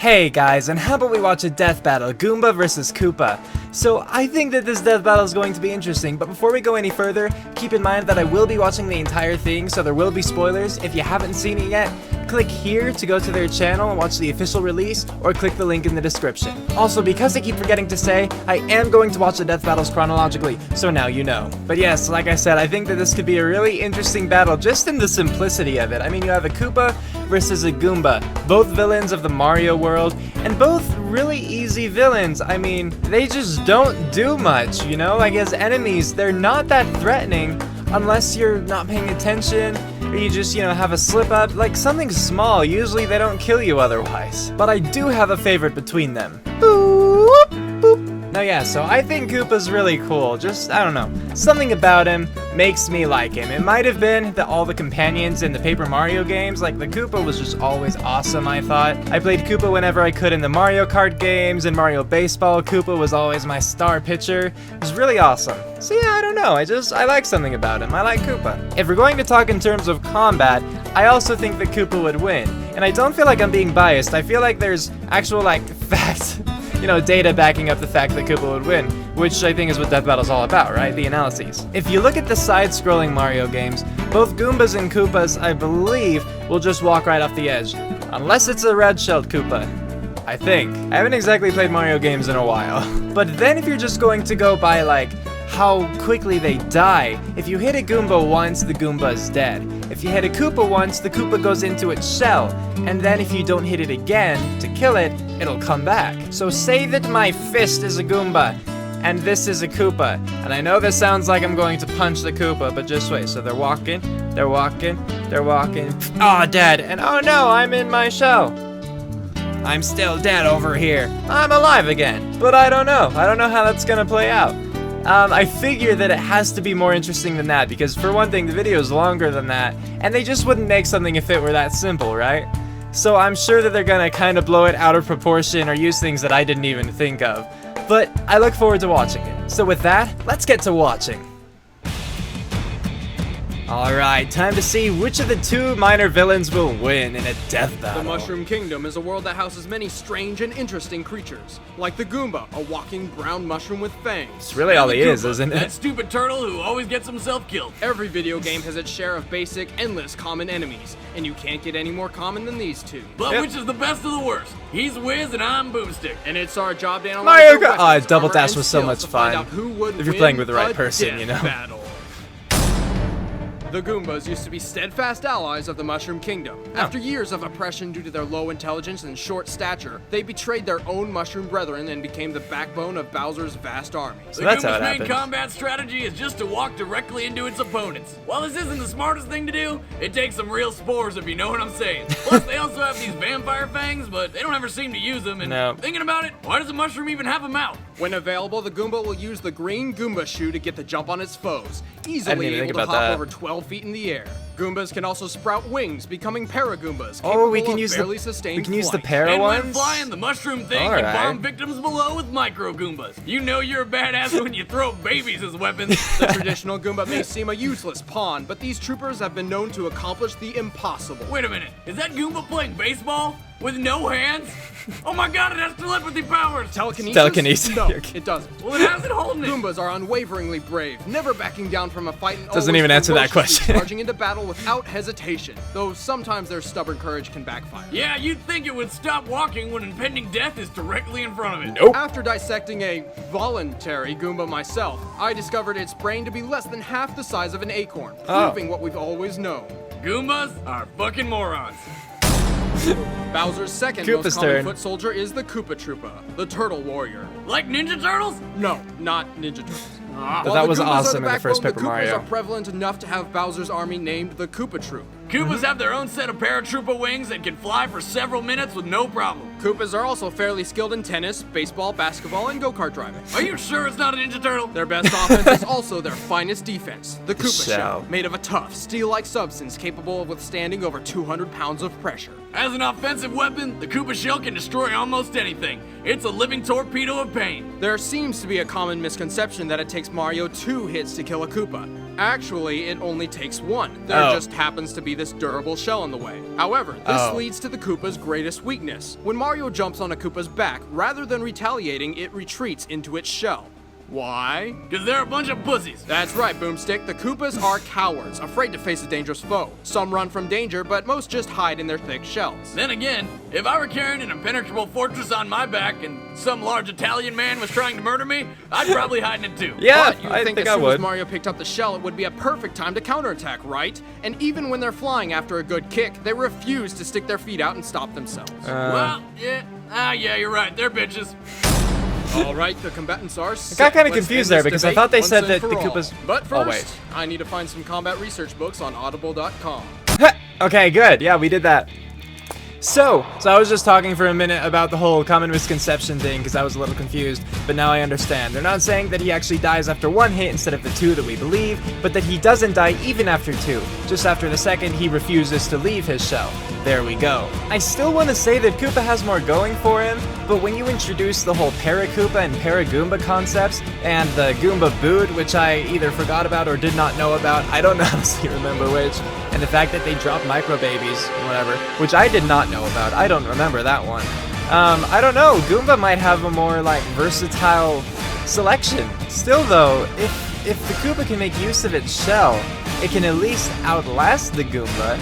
Hey guys, and how about we watch a death battle, Goomba vs Koopa? So I think that this death battle is going to be interesting, but before we go any further, keep in mind that I will be watching the entire thing, so there will be spoilers. If you haven't seen it yet, click here to go to their channel and watch the official release, or click the link in the description. Also, because I keep forgetting to say, I am going to watch the death battles chronologically, so now you know. But yes, like I said, I think that this could be a really interesting battle just in the simplicity of it. I mean, you have a Koopa versus a Goomba, both villains of the Mario world, and both really easy villains. I mean, they just don't do much, you know? Like, as enemies, they're not that threatening unless you're not paying attention, or you just, have a slip up, like something small. Usually they don't kill you otherwise. But I do have a favorite between them. Boop, boop. Now yeah, so I think Koopa's really cool. Just, I don't know, something about him makes me like him. It might have been that all the companions in the Paper Mario games, like the Koopa was just always awesome, I thought. I played Koopa whenever I could in the Mario Kart games, and Mario Baseball, Koopa was always my star pitcher. It was really awesome. So yeah, I don't know, I like something about him. I like Koopa. If we're going to talk in terms of combat, I also think that Koopa would win. And I don't feel like I'm being biased. I feel like there's actual, facts, data backing up the fact that Koopa would win, which I think is what Death Battle's all about, right? The analyses. If you look at the side-scrolling Mario games, both Goombas and Koopas, I believe, will just walk right off the edge. Unless it's a red-shelled Koopa. I think. I haven't exactly played Mario games in a while. But then if you're just going to go by, how quickly they die, if you hit a Goomba once, the Goomba is dead. If you hit a Koopa once, the Koopa goes into its shell, and then if you don't hit it again to kill it, it'll come back. So say that my fist is a Goomba, and this is a Koopa, and I know this sounds like I'm going to punch the Koopa, but just wait. So they're walking, oh, dead, and oh no, I'm in my shell. I'm still dead over here. I'm alive again, but I don't know how that's gonna play out. I figure that it has to be more interesting than that, because for one thing, the video is longer than that, and they just wouldn't make something if it were that simple, right? So I'm sure that they're gonna kind of blow it out of proportion or use things that I didn't even think of. But I look forward to watching it. So with that, let's get to watching. Alright, time to see which of the two minor villains will win in a death battle. The Mushroom Kingdom is a world that houses many strange and interesting creatures, like the Goomba, a walking brown mushroom with fangs. It's really all he is, isn't it? That stupid turtle who always gets himself killed. Every video game has its share of basic, endless common enemies, and you can't get any more common than these two. But which is the best of the worst? He's Wiz and I'm Boomstick. And it's our job to analyze Mario their weapons, Double armor, Dash and was so skills much to find fun. out who would If you're win playing with the right a person, death know. battle. The Goombas used to be steadfast allies of the Mushroom Kingdom. After years of oppression due to their low intelligence and short stature, they betrayed their own mushroom brethren and became the backbone of Bowser's vast army. So that's how it Goomba's main happened. combat strategy is just to walk directly into its opponents. While this isn't the smartest thing to do, it takes some real spores if you know what I'm saying. Plus, they also have these vampire fangs, but they don't ever seem to use them. And thinking about it, why does a mushroom even have a mouth? When available, the Goomba will use the green Goomba shoe to get the jump on its foes, easily able to hop over 12 feet in the air. Goombas can also sprout wings, becoming PARAGOOMBA'S. Oh, we can use the para And ones. when flying, the mushroom thing All can right. bomb victims below with micro Goombas. You know you're a badass when you throw babies as weapons. The traditional Goomba may seem a useless pawn, but these troopers have been known to accomplish the impossible. Wait a minute, is that Goomba playing baseball with no hands? Oh my god, it has telepathy powers! Telekinesis? No, it doesn't. Well, then how's it holding it? Goombas are unwaveringly brave, never backing down from a fight, and Doesn't always even answer that ferociously question. charging into battle without hesitation, though sometimes their stubborn courage can backfire. Yeah, you'd think it would stop walking when impending death is directly in front of it. Nope. After dissecting a voluntary Goomba myself, I discovered its brain to be less than half the size of an acorn, proving what we've always known. Goombas are fucking morons. Bowser's second Koopa's most common turn. foot soldier is the Koopa Troopa, the turtle warrior. Like Ninja Turtles? No, not Ninja Turtles. But that was awesome in the first Paper Mario. The Koopas are prevalent enough to have Bowser's army named the Koopa Troop. Koopas have their own set of Paratroopa wings that can fly for several minutes with no problem. Koopas are also fairly skilled in tennis, baseball, basketball, and go-kart driving. Are you sure it's not a Ninja Turtle? Their best offense is also their finest defense, the Koopa Shell. Shell, made of a tough, steel-like substance capable of withstanding over 200 pounds of pressure. As an offensive weapon, the Koopa shell can destroy almost anything. It's a living torpedo of pain. There seems to be a common misconception that it takes Mario 2 hits to kill a Koopa. Actually, it only takes one. There just happens to be this durable shell in the way. However, this leads to the Koopa's greatest weakness. When Mario jumps on a Koopa's back, rather than retaliating, it retreats into its shell. Why? Because they're a bunch of pussies. That's right, Boomstick. The Koopas are cowards, afraid to face a dangerous foe. Some run from danger, but most just hide in their thick shells. Then again, if I were carrying an impenetrable fortress on my back and some large Italian man was trying to murder me, I'd probably hide in it too. Yeah, But you I think think as I soon would. as Mario picked up the shell, it would be a perfect time to counterattack, right? And even when they're flying after a good kick, they refuse to stick their feet out and stop themselves. Well, yeah, you're right. They're bitches. All right, the combatants are set. I got kinda Let's confused end there this because I debate thought they once said and that for the all. Koopas- But Oh, first, wait. I need to find some combat research books on audible.com. Okay, good. Yeah, we did that. So I was just talking for a minute about the whole common misconception thing because I was a little confused, but now I understand. They're not saying that he actually dies after one hit instead of the two that we believe, but that he doesn't die even after two. Just after the second, he refuses to leave his shell. There we go. I still want to say that Koopa has more going for him, but when you introduce the whole PARAKOOPA and PARAGOOMBA concepts, and the Goomba boot, which I either forgot about or did not know about, I don't honestly remember which, and the fact that they drop micro babies, whatever, which I did not know about. I don't remember that one. I don't know. Goomba might have a more like versatile selection. Still though, if the Koopa can make use of its shell, it can at least outlast the Goomba.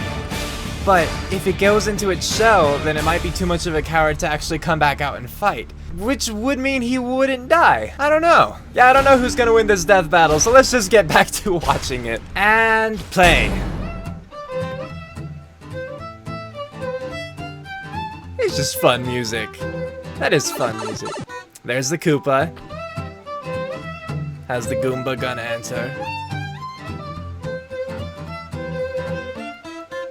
But if it goes into its shell, then it might be too much of a coward to actually come back out and fight. Which would mean he wouldn't die. I don't know. Yeah, I don't know who's gonna win this death battle, so let's just get back to watching it. And play. It's just fun music. That is fun music. There's the Koopa. Has the Goomba gonna enter?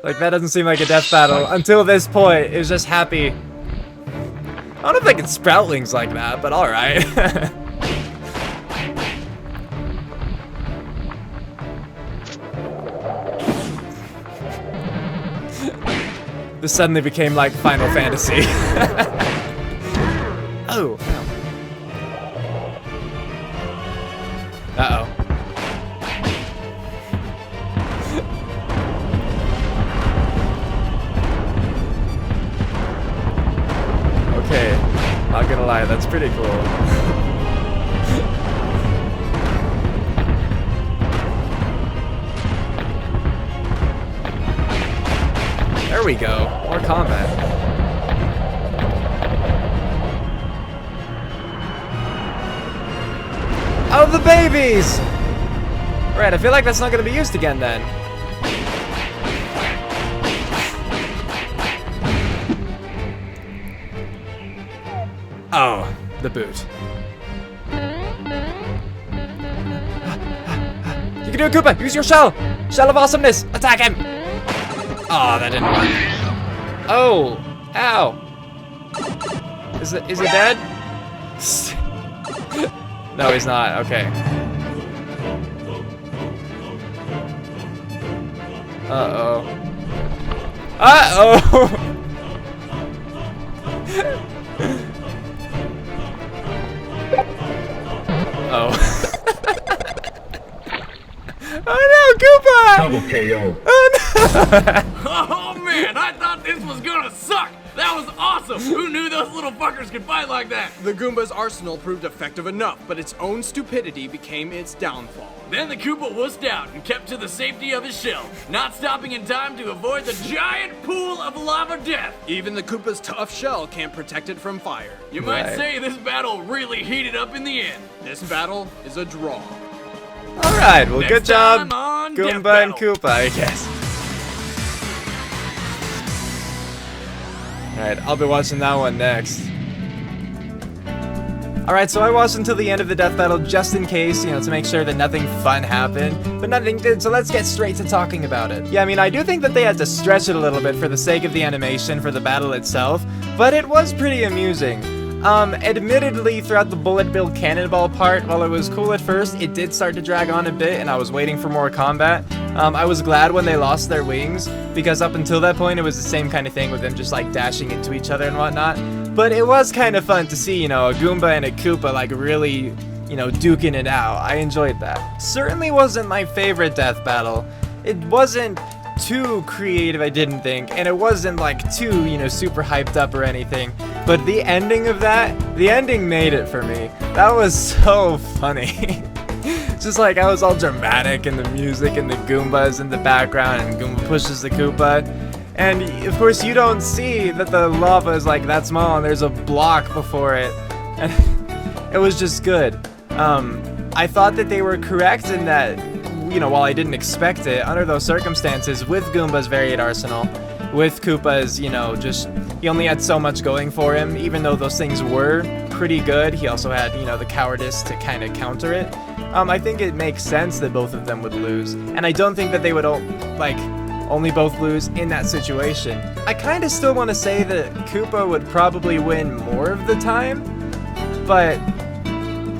Like, that doesn't seem like a death battle. Until this point, it was just happy. I don't know if I can sprout wings like that, but alright. This suddenly became like Final Fantasy. Oh. Uh-oh. Okay, not gonna lie, that's pretty cool. There we go, more combat. Oh, the babies! Right, I feel like that's not gonna be used again then. Oh, the boot. You can do it, Koopa! Use your shell! Shell of awesomeness! Attack him! Oh, that didn't work. Oh! Ow! Is it dead? No, he's not. Okay. Uh-oh. Uh-oh! Oh. Oh no, Koopa! Double KO. Oh no! Oh man, I thought this was gonna suck. That was awesome. Who knew those little fuckers could fight like that? The Goomba's arsenal proved effective enough, but its own stupidity became its downfall. Then the Koopa wussed out and kept to the safety of his shell, not stopping in time to avoid the giant pool of lava death. Even the Koopa's tough shell can't protect it from fire. You might Right. say this battle really heated up in the end. This battle is a draw. Alright, well, Next good job, time on Death Goomba and Battle. Koopa, I guess. Alright, I'll be watching that one next. Alright, so I watched until the end of the death battle just in case, you know, to make sure that nothing fun happened. But nothing did, so let's get straight to talking about it. Yeah, I mean, I do think that they had to stretch it a little bit for the sake of the animation for the battle itself, but it was pretty amusing. Admittedly, throughout the bullet bill cannonball part, while it was cool at first, it did start to drag on a bit, and I was waiting for more combat. I was glad when they lost their wings, because up until that point, it was the same kind of thing with them just like dashing into each other and whatnot. But it was kind of fun to see, you know, a Goomba and a Koopa like really you know, duking it out. I enjoyed that. Certainly wasn't my favorite death battle. It wasn't too creative, I didn't think, and it wasn't like too, you know, super hyped up or anything. But the ending of that, the ending made it for me. That was so funny. Just like I was all dramatic and the music and the Goombas in the background and Goomba pushes the Koopa. And of course you don't see that the lava is like that small and there's a block before it. And it was just good. I thought that they were correct in that, you know, while I didn't expect it, under those circumstances, with Goomba's varied arsenal, with Koopa's, you know, just, he only had so much going for him, even though those things were pretty good, he also had, you know, the cowardice to kind of counter it. I think it makes sense that both of them would lose, and I don't think that they would, only both lose in that situation. I kind of still want to say that Koopa would probably win more of the time, but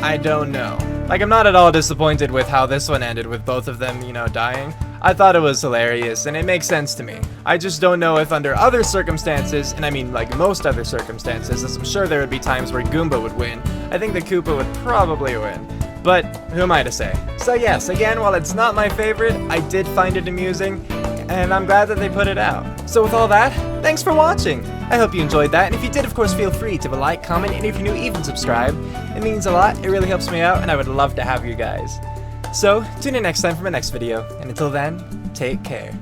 I don't know. Like, I'm not at all disappointed with how this one ended with both of them, you know, dying. I thought it was hilarious, and it makes sense to me. I just don't know if under other circumstances, and I mean like most other circumstances, as I'm sure there would be times where Goomba would win, I think the Koopa would probably win. But who am I to say? So yes, again, while it's not my favorite, I did find it amusing, and I'm glad that they put it out. So with all that, thanks for watching! I hope you enjoyed that, and if you did, of course, feel free to like, comment, and if you're new, even subscribe. It means a lot, it really helps me out, and I would love to have you guys. So, tune in next time for my next video, and until then, take care.